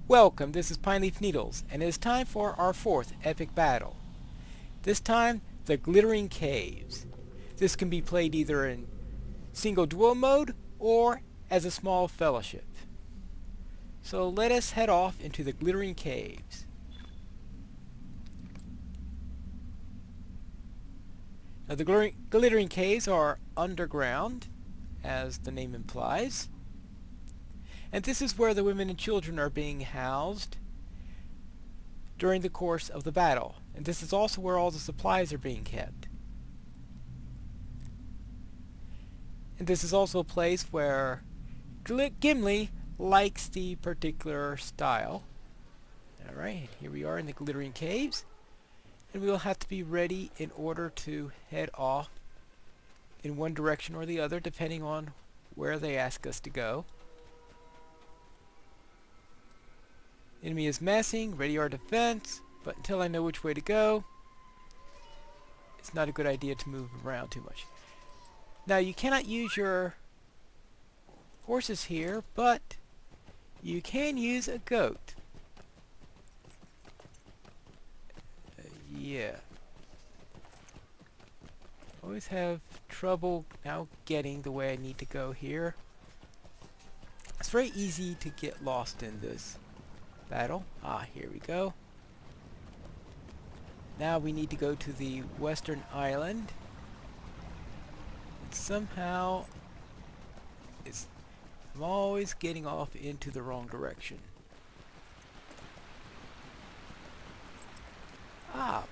Welcome, this is Pineleaf Needles, and it is time for our fourth epic battle. This time, the Glittering Caves. This can be played either in single duo mode or as a small fellowship. So let us head off into the Glittering Caves. Now the Glittering Caves are underground, as the name implies. And this is where the women and children are being housed during the course of the battle. And this is also where all the supplies are being kept. And this is also a place where Gimli likes the particular style. Alright, here we are in the Glittering Caves. And we will have to be ready in order to head off in one direction or the other, depending on where they ask us to go. Enemy is messing, ready our defense, but until I know which way to go, it's not a good idea to move around too much. Now you cannot use your horses here, but you can use a goat. Yeah. Always have trouble now getting the way I need to go here. It's very easy to get lost in this battle. Here we go. Now we need to go to the western island. And somehow I'm always getting off into the wrong direction.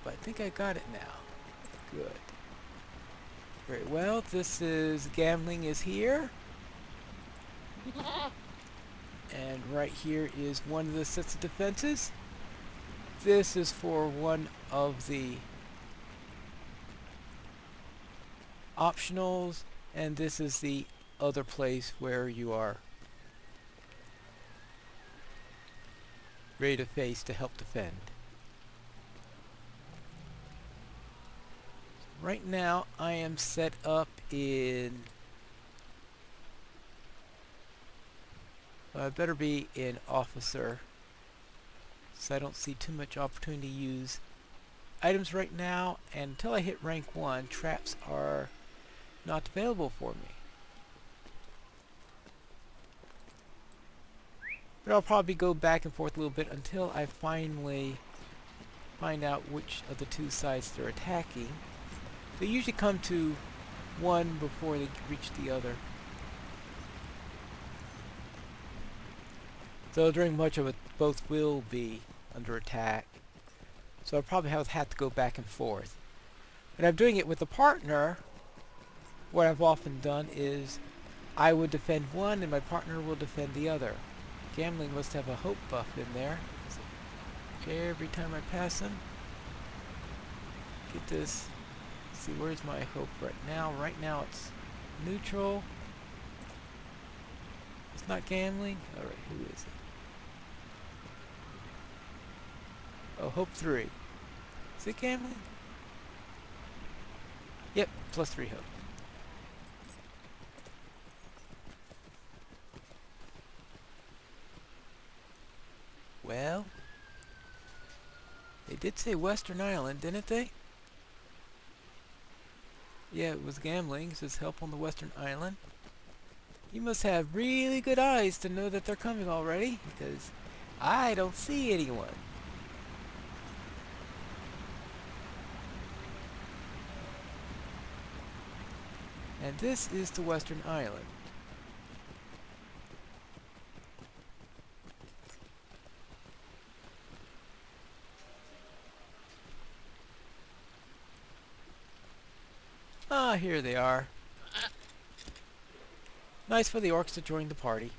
But I think I got it now. Good. Very well. This is gambling is here. And right here is one of the sets of defenses. This is for one of the optionals, and this is the other place where you are ready to face to help defend. Right now I am set up in I better be in officer, so I don't see too much opportunity to use items right now, and until I hit rank 1, traps are not available for me. But I'll probably go back and forth a little bit until I finally find out which of the two sides they're attacking. They usually come to one before they reach the other. So during much of it, both will be under attack. So I'll probably have to go back and forth. When I'm doing it with a partner, what I've often done is I would defend one and my partner will defend the other. Gambling must have a hope buff in there. Every time I pass him, get this. Let's see, where's my hope right now? Right now it's neutral. It's not gambling. Alright, who is it? Oh, hope 3. Is it gambling? Yep, plus 3 hope. Well, they did say Western Island, didn't they? Yeah, it was gambling. It says help on the Western Island. You must have really good eyes to know that they're coming already, because I don't see anyone. And this is the Western Island. Here they are. Nice for the orcs to join the party.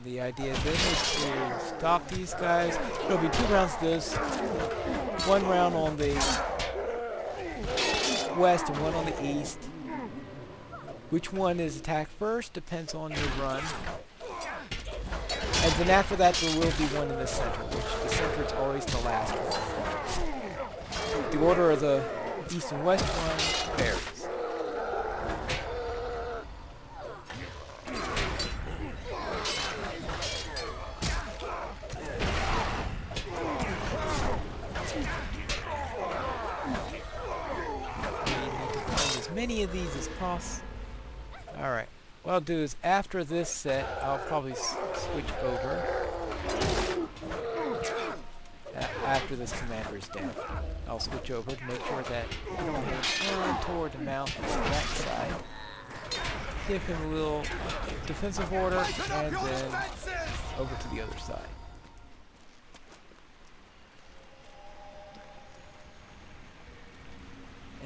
The idea then is to stop these guys. There'll be 2 rounds of this. 1 round on the west and one on the east. Which one is attacked first depends on your run. And then after that there will be one in the center, which the center is always the last one. The order of the east and west one varies. Many of these as possible. Alright, what I'll do is after this set, I'll probably switch over. After this commander is down, I'll switch over to make sure that I don't have toward the mount on that side. Give him a little defensive order, and then over to the other side.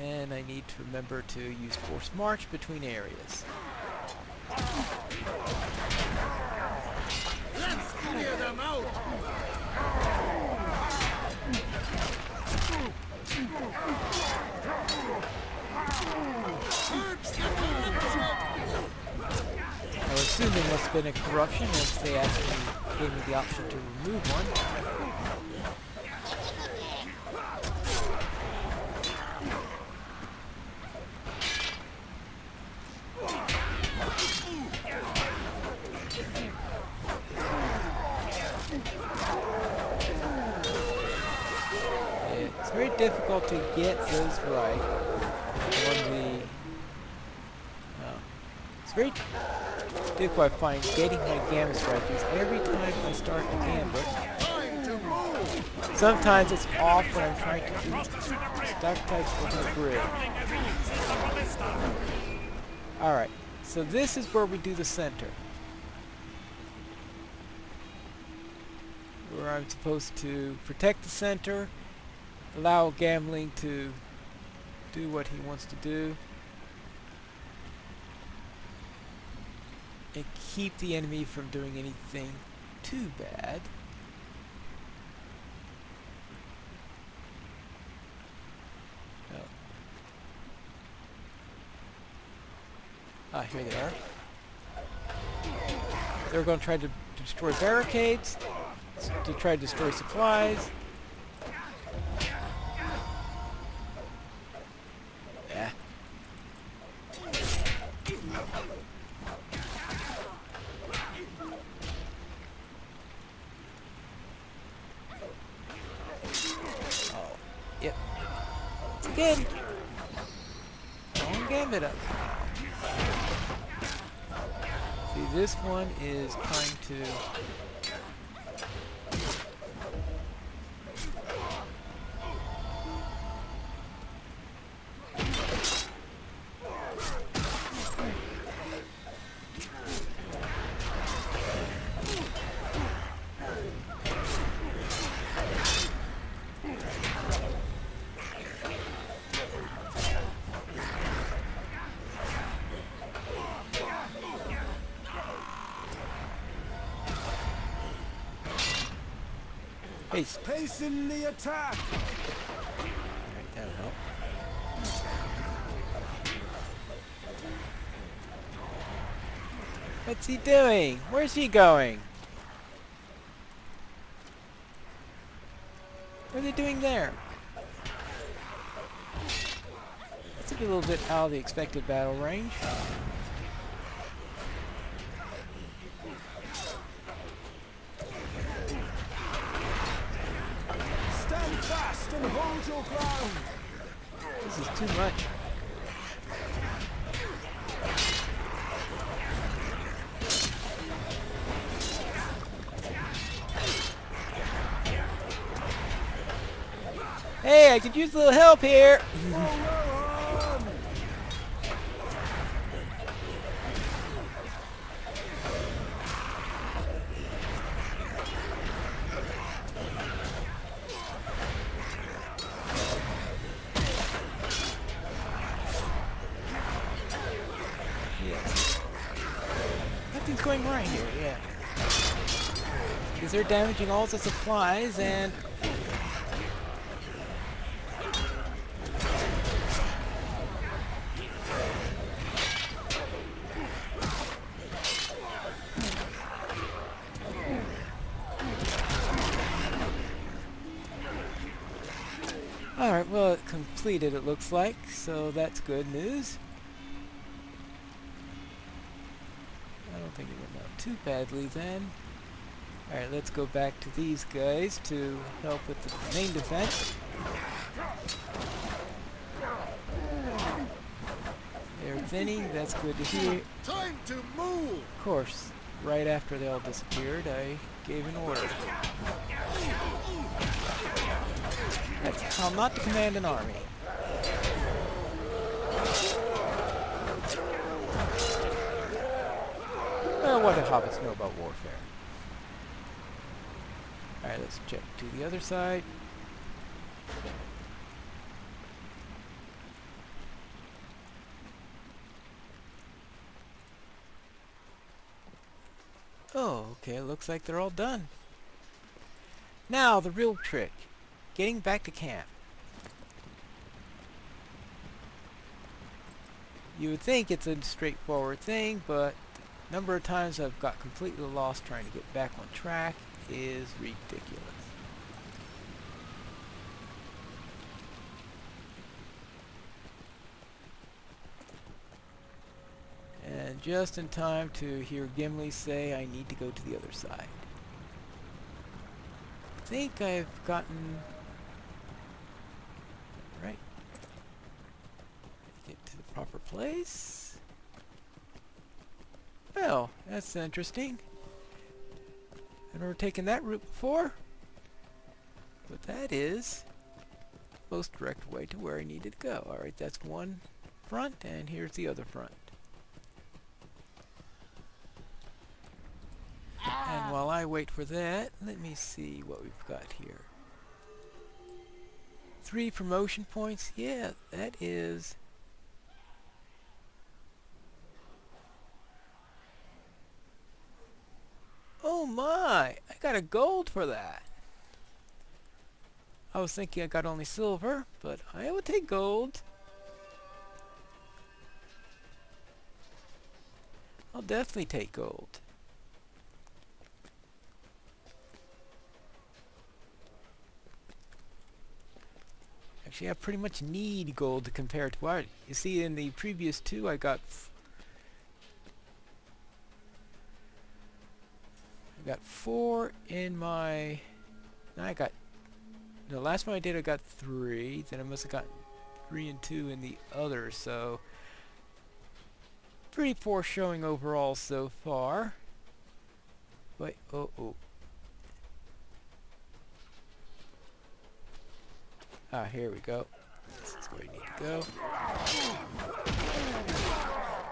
And I need to remember to use force march between areas. Let's clear them out! I assume there must have been a corruption if they actually gave me the option to remove one. It's very difficult to get those right on the... it's very difficult, I find, getting my gambits right, because every time I start a gambit, sometimes it's off when I'm trying to do stock types over the bridge. Alright, so this is where we do the center. Where I'm supposed to protect the center, allow Gambling to do what he wants to do, and keep the enemy from doing anything too bad. Oh. Ah, here they are. They're going to try to destroy barricades, to try to destroy supplies. Yeah. Oh, yep. Once again, wrong gambit up. See, this one is trying to... Hasten the attack! Alright, that'll help. What's he doing? Where's he going? What are they doing there? That's a little bit out of the expected battle range. Fast and hold your ground. This is too much. Hey, I could use a little help here. Nothing's going right here, yeah. Because they're damaging all the supplies and... Alright, well, it completed, it looks like, so that's good news. I don't think it went out too badly then. Alright, let's go back to these guys to help with the main defense. They're thinning, that's good to hear. Time to move! Of course, right after they all disappeared, I gave an order. That's how not to command an army. Well, what do hobbits know about warfare? Alright, let's check to the other side. Oh, okay, looks like they're all done. Now, the real trick. Getting back to camp. You would think it's a straightforward thing, but the number of times I've got completely lost trying to get back on track is ridiculous. And just in time to hear Gimli say I need to go to the other side. I think I've gotten... right. Get to the proper place. Well, that's interesting. I've never taken that route before. But that is the most direct way to where I needed to go. Alright, that's one front, and here's the other front. And while I wait for that, let me see what we've got here. 3 promotion points. Yeah, that is... oh my! I got a gold for that. I was thinking I got only silver, but I would take gold. I'll definitely take gold. Actually, I pretty much need gold to compare to what. You see, in the previous 2, I got 4 in my... no, I got... the last one I did I got 3, then I must have gotten 3 and 2 in the other, so... pretty poor showing overall so far. Wait, oh. Ah, here we go. This is where you need to go.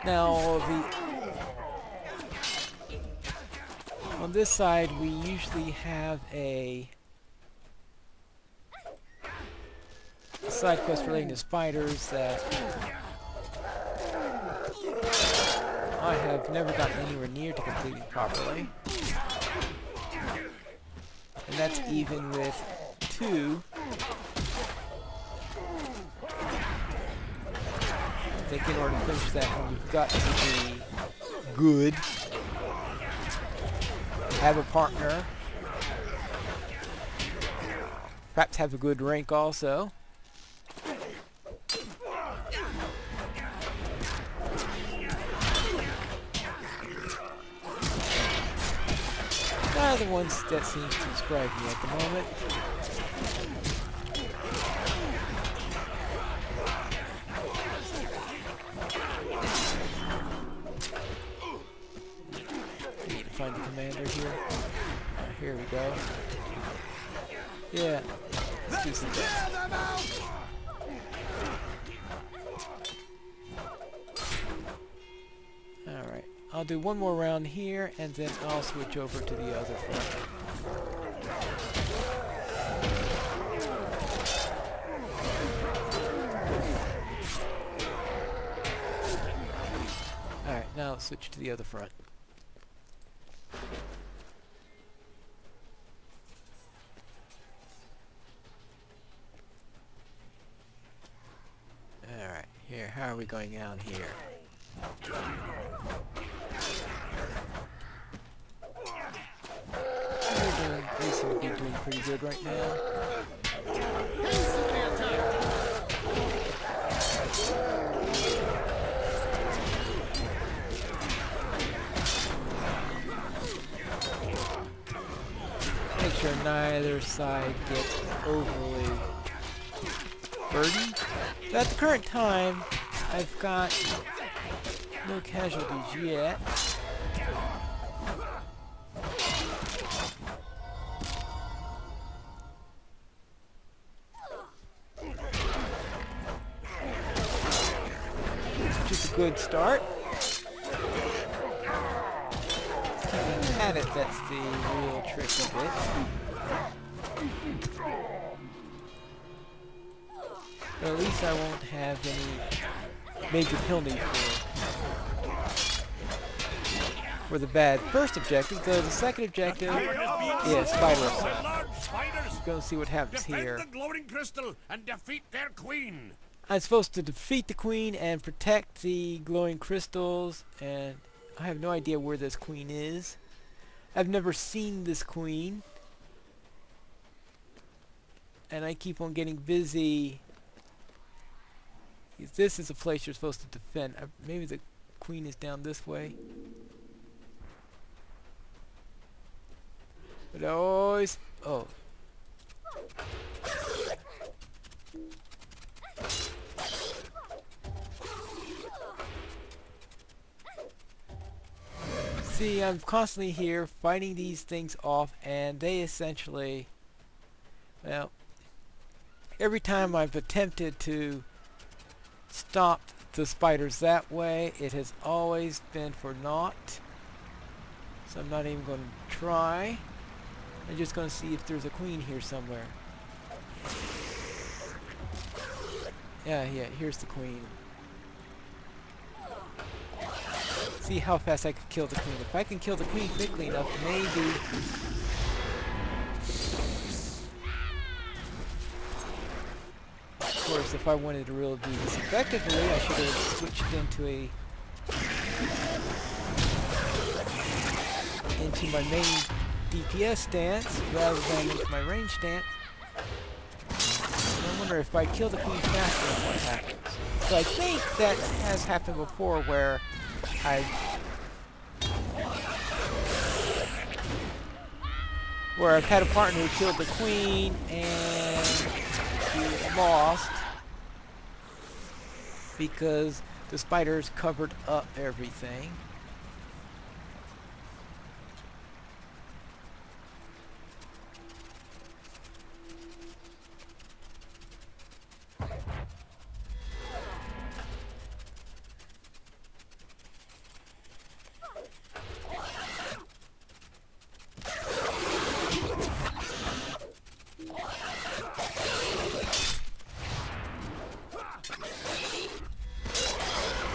Now, on this side, we usually have a side quest relating to spiders that I have never gotten anywhere near to completing properly. And that's even with 2. I think in order to finish that one, you've got to be good, have a partner, perhaps have a good rank also. The ones that seem to describe me at the moment. Need to find the commander here. Here we go. Yeah, let's do some damage. Alright, I'll do one more round here, and then I'll switch over to the other front. Alright, now let's switch to the other front. Alright, here, how are we going down here? They seem to be doing pretty good right now. other side gets overly burdened. So at the current time, I've got no casualties yet. Which is a good start. Keeping at it, that's the real trick of it. But at least I won't have any major penalty for the bad first objective, though the second objective is spider assault. Let's go and see what happens here. Defend the glowing crystal and defeat their queen. I'm supposed to defeat the queen and protect the glowing crystals, and I have no idea where this queen is. I've never seen this queen, and I keep on getting busy. This is a place you're supposed to defend. Maybe the queen is down this way. But I always... Oh. See, I'm constantly here fighting these things off, and they essentially... Well, every time I've attempted to stop the spiders that way, it has always been for naught. So I'm not even going to try. I'm just going to see if there's a queen here somewhere. Yeah, here's the queen. See how fast I can kill the queen. If I can kill the queen quickly enough, maybe... Of course, if I wanted to really do this effectively, I should have switched into my main DPS stance rather than into my range stance. And I wonder if I kill the queen faster, what happens. So I think that has happened before where I've had a partner who killed the queen and he lost because the spiders covered up everything.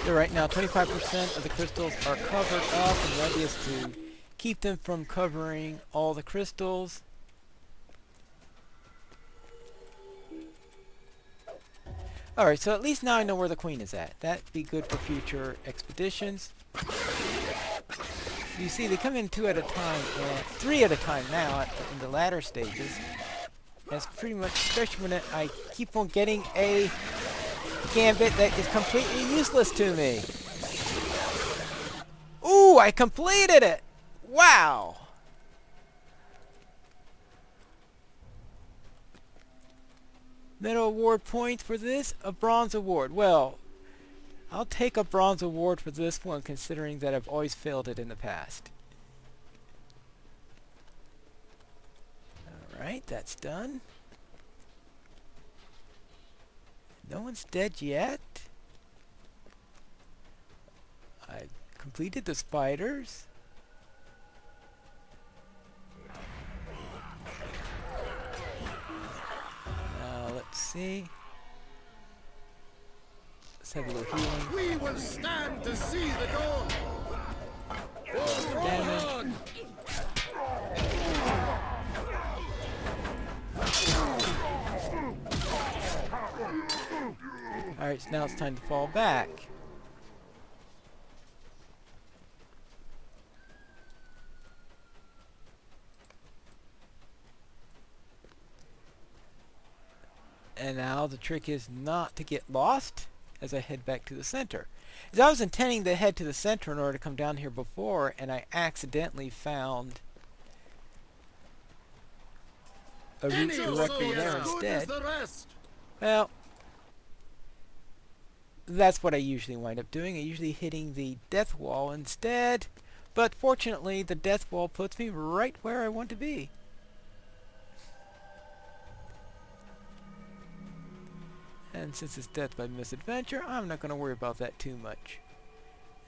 Right now, 25% of the crystals are covered up, and the idea is to keep them from covering all the crystals. Alright, so at least now I know where the queen is at. That'd be good for future expeditions. You see, they come in 2 at a time, and 3 at a time now in the latter stages. That's pretty much, especially when I keep on getting a gambit that is completely useless to me. Ooh, I completed it! Wow! Medal award point for this? A bronze award. Well, I'll take a bronze award for this one, considering that I've always failed it in the past. Alright, that's done. No one's dead yet. I completed the spiders. Now let's see. Let's have a little healing. We will stand to see the dawn. Damage. Alright, so now it's time to fall back. And now the trick is not to get lost as I head back to the center. As I was intending to head to the center in order to come down here before, and I accidentally found a route Any directly soul there as good as instead. the rest. Well, that's what I usually wind up doing. I usually hitting the death wall instead. But fortunately, the death wall puts me right where I want to be. And since it's death by misadventure, I'm not going to worry about that too much.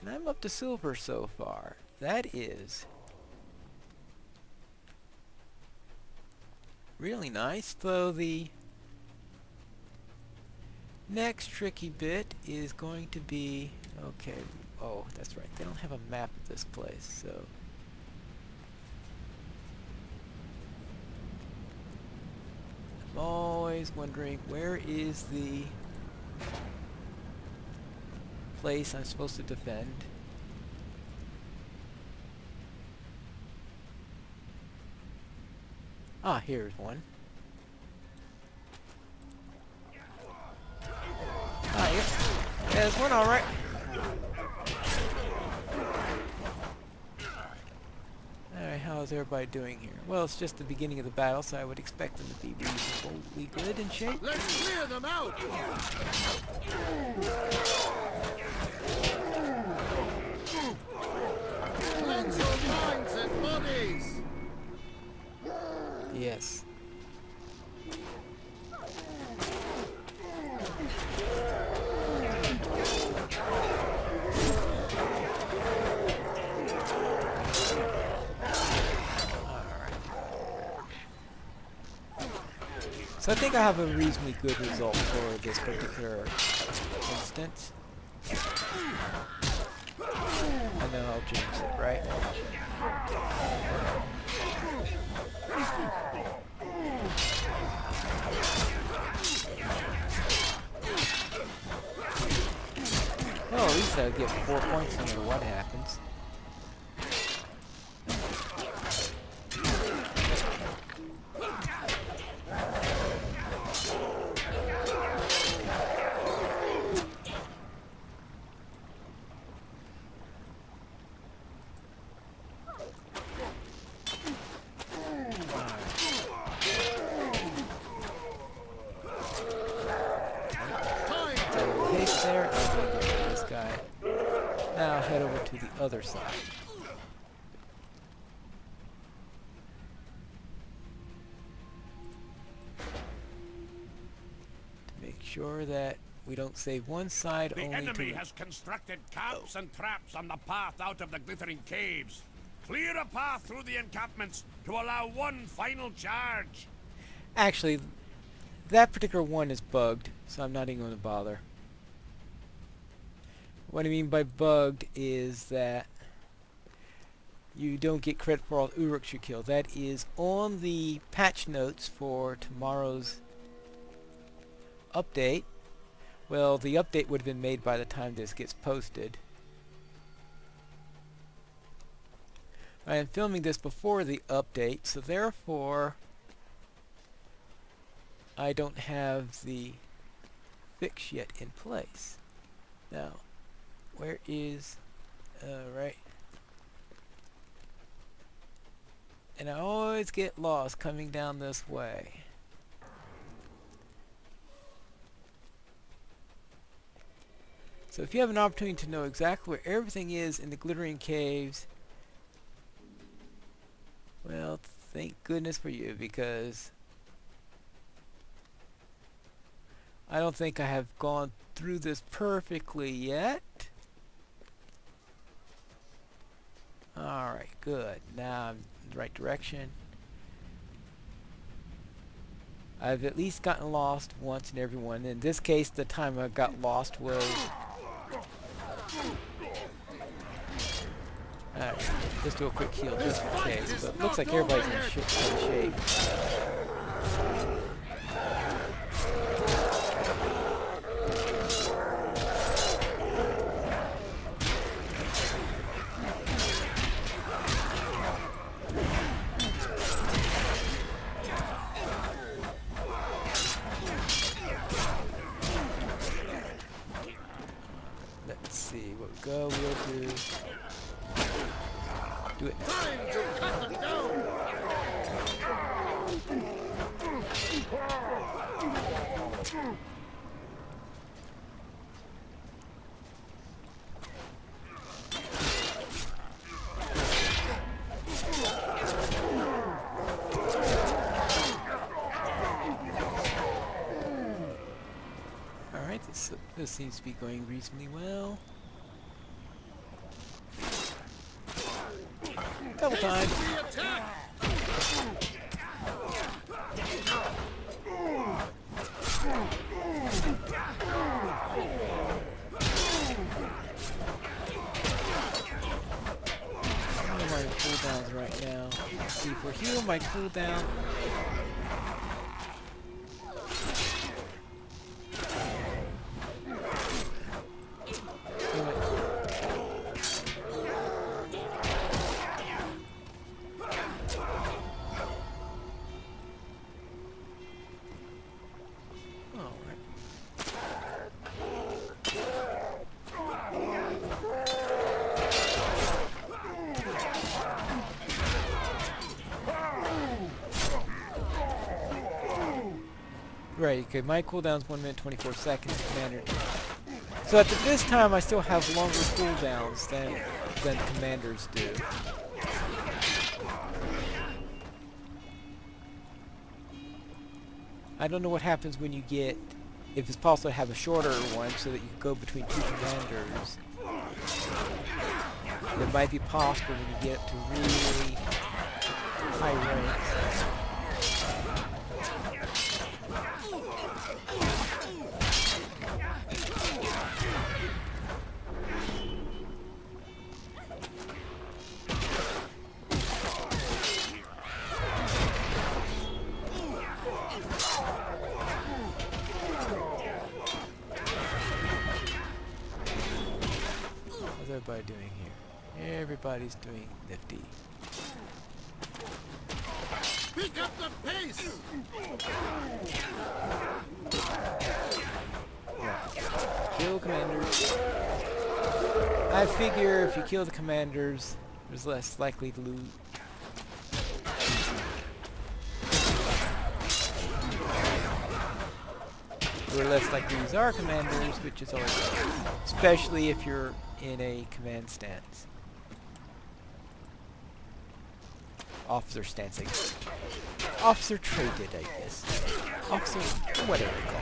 And I'm up to silver so far. That is really nice, though the next tricky bit is going to be... Okay, oh, that's right. They don't have a map of this place, so... I'm always wondering, where is the place I'm supposed to defend? Ah, here's one. Ah, yeah. There's one, alright. Alright, how is everybody doing here? Well, it's just the beginning of the battle, so I would expect them to be reasonably good in shape. Let's clear them out. Cleanse your minds and bodies. Yes. So I think I have a reasonably good result for this particular instance. And then I'll jinx it, right? Well, at least I'll get 4 points no matter what happens. There, and then get rid of this guy. Now head over to the other side. To make sure that we don't save one side The only enemy to... has constructed camps and traps on the path out of the glittering caves. Clear a path through the encampments to allow one final charge. Actually, that particular one is bugged, so I'm not even going to bother. What I mean by bugged is that you don't get credit for all the Uruks you kill. That is on the patch notes for tomorrow's update. Well, the update would have been made by the time this gets posted. I am filming this before the update, so therefore I don't have the fix yet in place. Now, where is... right. And I always get lost coming down this way. So if you have an opportunity to know exactly where everything is in the Glittering Caves, well, thank goodness for you, because I don't think I have gone through this perfectly yet. Alright, good. Now I'm in the right direction. I've at least gotten lost once in every one. In this case, the time I got lost was... Alright, just do a quick heal just in case. But it looks like everybody's in good shape. Let's see what we'll do. Do it. Time to cut them down. Alright, this seems to be going reasonably well. Double time. My cooldowns right now. Let's see, for heal, my cooldown. Right, okay, my cooldown's 1 minute 24 seconds, Commander. So at this time I still have longer cooldowns than commanders do. I don't know what happens when you get, if it's possible to have a shorter one so that you can go between two commanders. It might be possible when you get to really high ranks. What's everybody doing here? Everybody's doing nifty. Pick up the pace! Yeah. Kill commanders. I figure if you kill the commanders, there's less likely to loot. We're less likely to use our commanders, which is always good, especially if you're in a command stance. Officer stance, I guess. Officer traded, I guess. Officer, whatever you call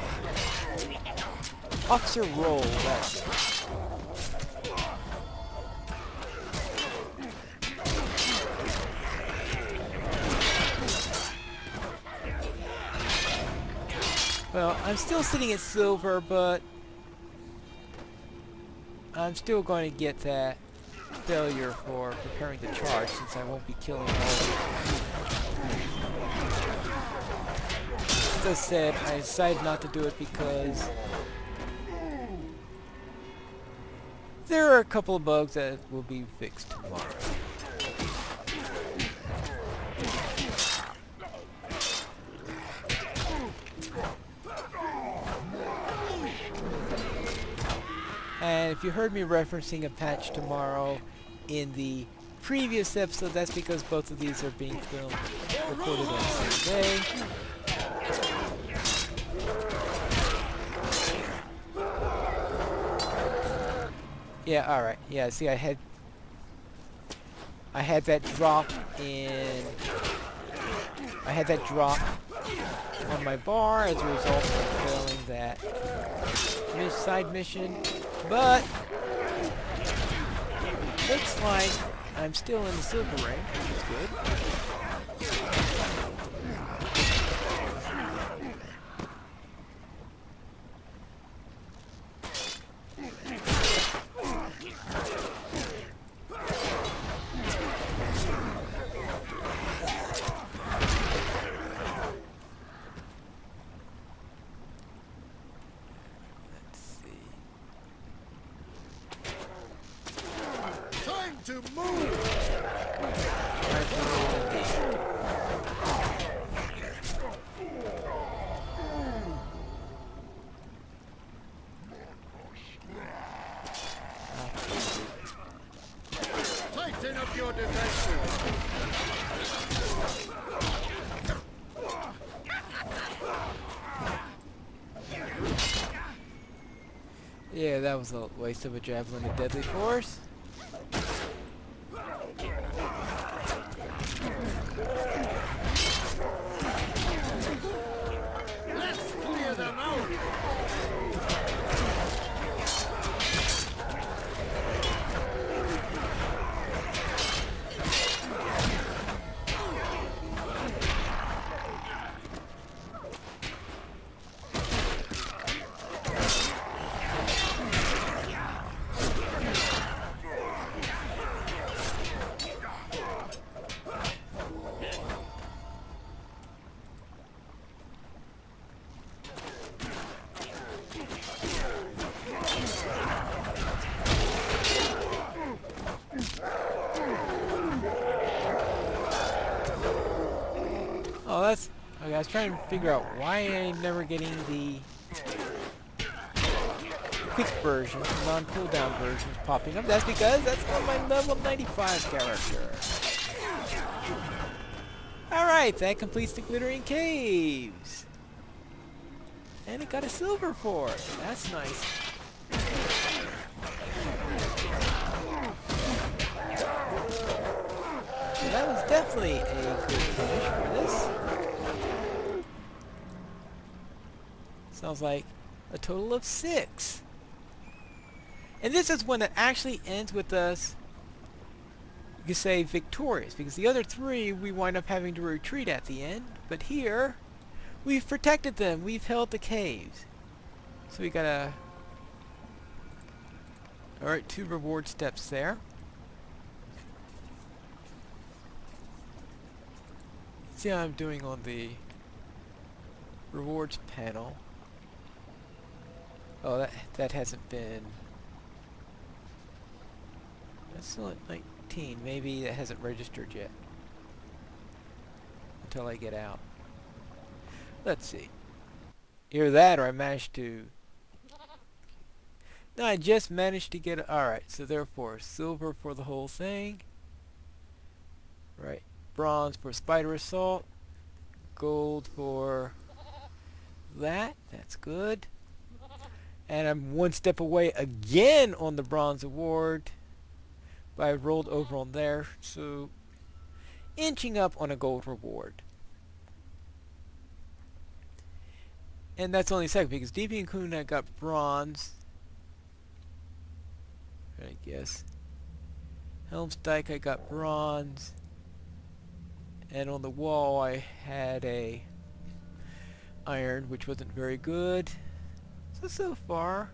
it. Officer roll, that's it. Well, I'm still sitting at silver, but I'm still going to get that failure for preparing the charge since I won't be killing all the... As I said, I decided not to do it because there are a couple of bugs that will be fixed tomorrow. And if you heard me referencing a patch tomorrow in the previous episode, that's because both of these are being recorded on the same day. Yeah, alright. Yeah, see, I had that drop in... I had that drop on my bar as a result of failing that side mission. But looks like I'm still in the silver rank, which is good. To move! Tighten up your defenses! Yeah, that was a waste of a javelin of deadly force. Let's clear them out. Oh, that's... Okay, I was trying to figure out why I'm never getting the quick version, non-cooldown versions popping up. That's because that's on my level 95 character. Alright, that completes the Glittering Caves. And it got a silver for it. That's nice. So that was definitely a good finish for this. Sounds like a total of 6. And this is when it actually ends with us, you could say, victorious. Because the other 3, we wind up having to retreat at the end. But here, we've protected them. We've held the caves. So we got a... Alright, 2 reward steps there. See how I'm doing on the rewards panel. Oh, that hasn't been... That's still at 19. Maybe that hasn't registered yet. Until I get out. Let's see. Either that or I managed to... No, I just managed to get... Alright, so therefore, silver for the whole thing. Right. Bronze for Spider Assault. Gold for that. That's good. And I'm 1 step away again on the Bronze Award. But I rolled over on there, so inching up on a gold reward. And that's only a second, because DP and Kuna got bronze. I guess. Helm's Dyke I got bronze. And on the wall I had a iron, which wasn't very good. So far,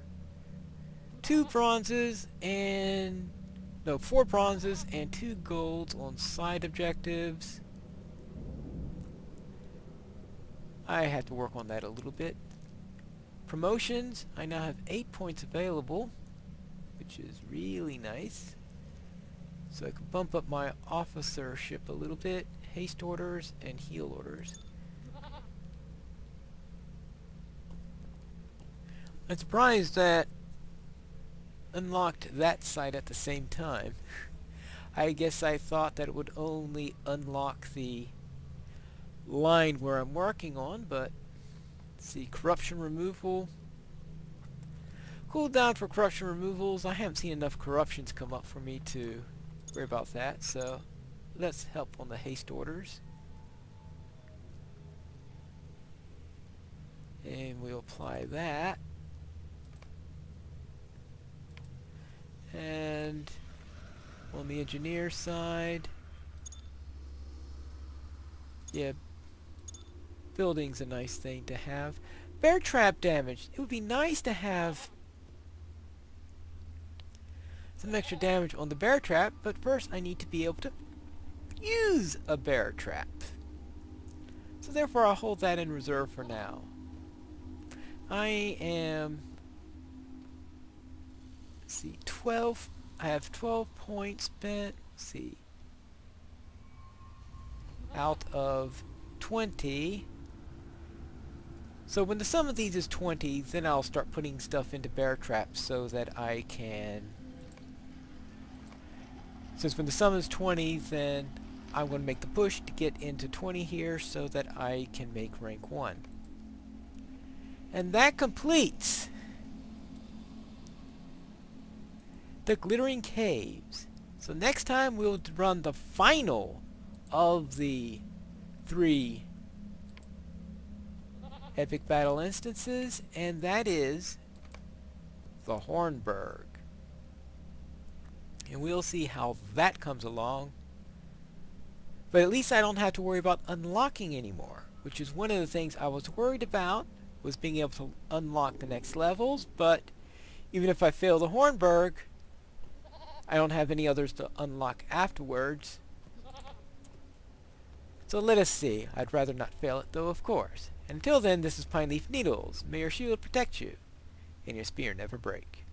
2 bronzes and... No, 4 bronzes and 2 golds on side objectives. I have to work on that a little bit. Promotions, I now have 8 points available, which is really nice. So I can bump up my officership a little bit. Haste orders and heal orders. I'm surprised that unlocked that side at the same time. I guess I thought that it would only unlock the line where I'm working on, but let's see, corruption removal. Cooldown for corruption removals. I haven't seen enough corruptions come up for me to worry about that, so let's help on the haste orders. And we'll apply that. And on the engineer side, yeah, building's a nice thing to have. Bear trap damage. It would be nice to have some extra damage on the bear trap, but first I need to be able to use a bear trap. So therefore I'll hold that in reserve for now. I am... see, 12, I have 12 points spent, let's see, out of 20. So when the sum of these is 20, then I'll start putting stuff into bear traps so that I can, since when the sum is 20, then I'm going to make the push to get into 20 here so that I can make rank 1. And that completes the Glittering Caves. So next time we'll run the final of the 3 epic battle instances, and that is the Hornburg. And we'll see how that comes along. But at least I don't have to worry about unlocking anymore, which is one of the things I was worried about, was being able to unlock the next levels. But even if I fail the Hornburg, I don't have any others to unlock afterwards. So let us see. I'd rather not fail it though, of course. And until then, this is Pine Leaf Needles. May your shield protect you, and your spear never break.